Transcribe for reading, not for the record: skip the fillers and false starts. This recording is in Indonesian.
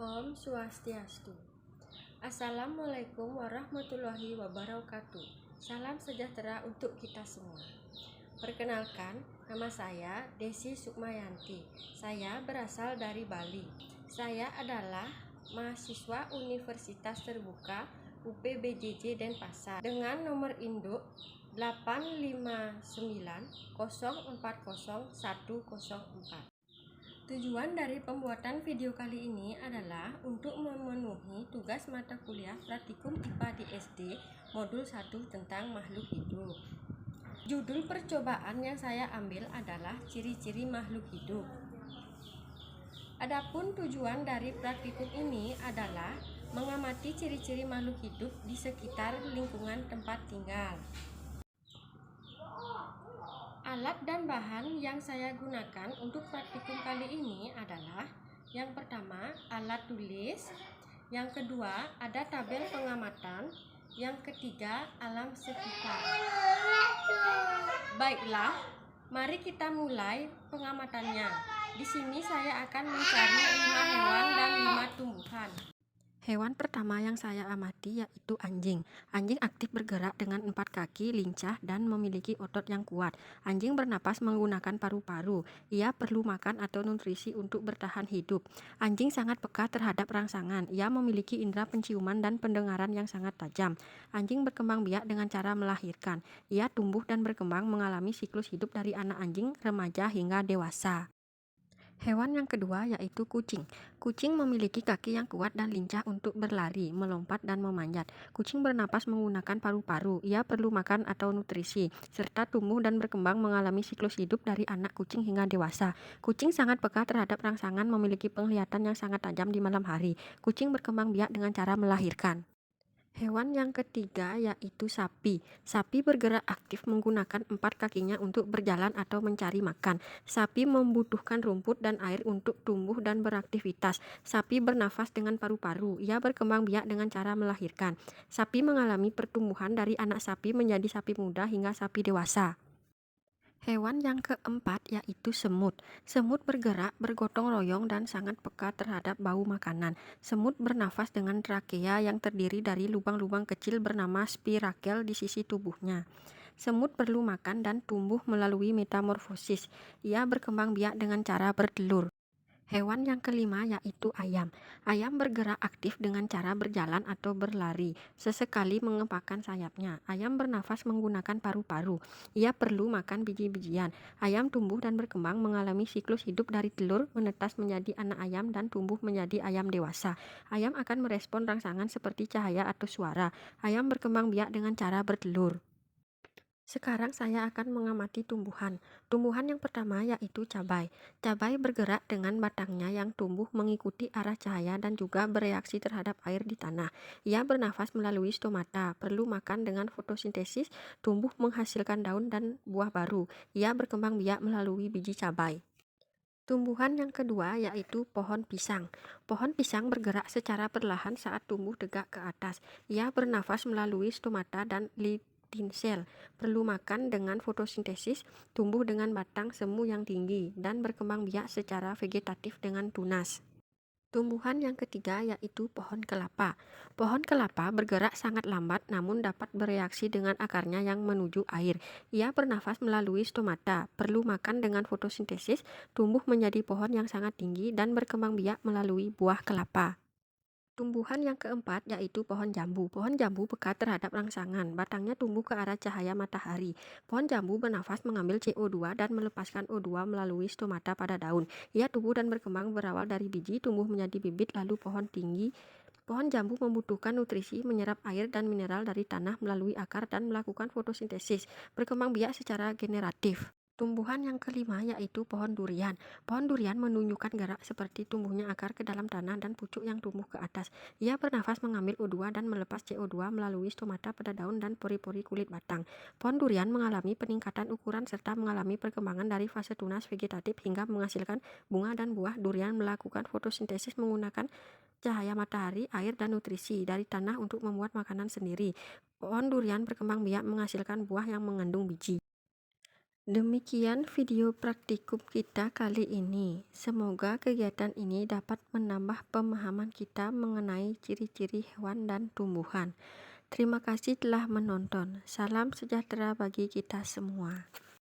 Om Swastiastu. Assalamualaikum warahmatullahi wabarakatuh. Salam sejahtera untuk kita semua. Perkenalkan, nama saya Desi Sukmayanti. Saya berasal dari Bali. Saya adalah mahasiswa Universitas Terbuka UPBJJ Denpasar dengan nomor induk 859040104. Tujuan dari pembuatan video kali ini adalah untuk memenuhi tugas mata kuliah praktikum IPA di SD modul 1 tentang makhluk hidup. Judul percobaan yang saya ambil adalah ciri-ciri makhluk hidup. Adapun tujuan dari praktikum ini adalah mengamati ciri-ciri makhluk hidup di sekitar lingkungan tempat tinggal. Alat dan bahan yang saya gunakan untuk praktikum kali ini adalah yang pertama alat tulis, yang kedua ada tabel pengamatan, yang ketiga alam sekitar. Baiklah, mari kita mulai pengamatannya. Di sini saya akan mencari 5 hewan dan 5 tumbuhan. Hewan pertama yang saya amati yaitu anjing. Anjing aktif bergerak dengan 4 kaki, lincah, dan memiliki otot yang kuat. Anjing bernapas menggunakan paru-paru. Ia perlu makan atau nutrisi untuk bertahan hidup. Anjing sangat peka terhadap rangsangan. Ia memiliki indera penciuman dan pendengaran yang sangat tajam. Anjing berkembang biak dengan cara melahirkan. Ia tumbuh dan berkembang mengalami siklus hidup dari anak anjing, remaja, hingga dewasa. Hewan yang kedua yaitu kucing. Kucing memiliki kaki yang kuat dan lincah untuk berlari, melompat, dan memanjat. Kucing bernapas menggunakan paru-paru. Ia perlu makan atau nutrisi, serta tumbuh dan berkembang mengalami siklus hidup dari anak kucing hingga dewasa. Kucing sangat peka terhadap rangsangan, memiliki penglihatan yang sangat tajam di malam hari. Kucing berkembang biak dengan cara melahirkan. Hewan yang ketiga yaitu sapi. Sapi bergerak aktif menggunakan 4 kakinya untuk berjalan atau mencari makan. Sapi membutuhkan rumput dan air untuk tumbuh dan beraktivitas. Sapi bernafas dengan paru-paru. Ia berkembang biak dengan cara melahirkan. Sapi mengalami pertumbuhan dari anak sapi menjadi sapi muda hingga sapi dewasa. Hewan yang keempat yaitu semut. Semut bergerak, bergotong royong, dan sangat peka terhadap bau makanan. Semut bernafas dengan trakea yang terdiri dari lubang-lubang kecil bernama spirakel di sisi tubuhnya. Semut perlu makan dan tumbuh melalui metamorfosis. Ia berkembang biak dengan cara bertelur. Hewan yang kelima yaitu ayam. Ayam bergerak aktif dengan cara berjalan atau berlari, sesekali mengepakkan sayapnya. Ayam bernafas menggunakan paru-paru. Ia perlu makan biji-bijian. Ayam tumbuh dan berkembang mengalami siklus hidup dari telur, menetas menjadi anak ayam, dan tumbuh menjadi ayam dewasa. Ayam akan merespon rangsangan seperti cahaya atau suara. Ayam berkembang biak dengan cara bertelur. Sekarang saya akan mengamati tumbuhan. Tumbuhan yang pertama yaitu cabai. Cabai bergerak dengan batangnya yang tumbuh mengikuti arah cahaya dan juga bereaksi terhadap air di tanah. Ia bernafas melalui stomata, perlu makan dengan fotosintesis, tumbuh menghasilkan daun dan buah baru. Ia berkembang biak melalui biji cabai. Tumbuhan yang kedua yaitu pohon pisang. Pohon pisang bergerak secara perlahan saat tumbuh tegak ke atas. Ia bernafas melalui stomata dan linsel, perlu makan dengan fotosintesis, tumbuh dengan batang semu yang tinggi, dan berkembang biak secara vegetatif dengan tunas. Tumbuhan yang ketiga yaitu pohon kelapa. Pohon kelapa bergerak sangat lambat namun dapat bereaksi dengan akarnya yang menuju air. Ia bernafas melalui stomata, perlu makan dengan fotosintesis, tumbuh menjadi pohon yang sangat tinggi, dan berkembang biak melalui buah kelapa. Tumbuhan yang keempat yaitu pohon jambu. Pohon jambu peka terhadap rangsangan, batangnya tumbuh ke arah cahaya matahari. Pohon jambu bernafas mengambil CO2 dan melepaskan O2 melalui stomata pada daun. Ia tumbuh dan berkembang berawal dari biji, tumbuh menjadi bibit, lalu pohon tinggi. Pohon jambu membutuhkan nutrisi, menyerap air dan mineral dari tanah melalui akar dan melakukan fotosintesis, berkembang biak secara generatif. Tumbuhan yang kelima yaitu pohon durian. Pohon durian menunjukkan gerak seperti tumbuhnya akar ke dalam tanah dan pucuk yang tumbuh ke atas. Ia bernafas mengambil O2 dan melepas CO2 melalui stomata pada daun dan pori-pori kulit batang. Pohon durian mengalami peningkatan ukuran serta mengalami perkembangan dari fase tunas vegetatif hingga menghasilkan bunga dan buah. Durian melakukan fotosintesis menggunakan cahaya matahari, air, dan nutrisi dari tanah untuk membuat makanan sendiri. Pohon durian berkembang biak menghasilkan buah yang mengandung biji. Demikian video praktikum kita kali ini. Semoga kegiatan ini dapat menambah pemahaman kita mengenai ciri-ciri hewan dan tumbuhan. Terima kasih telah menonton. Salam sejahtera bagi kita semua.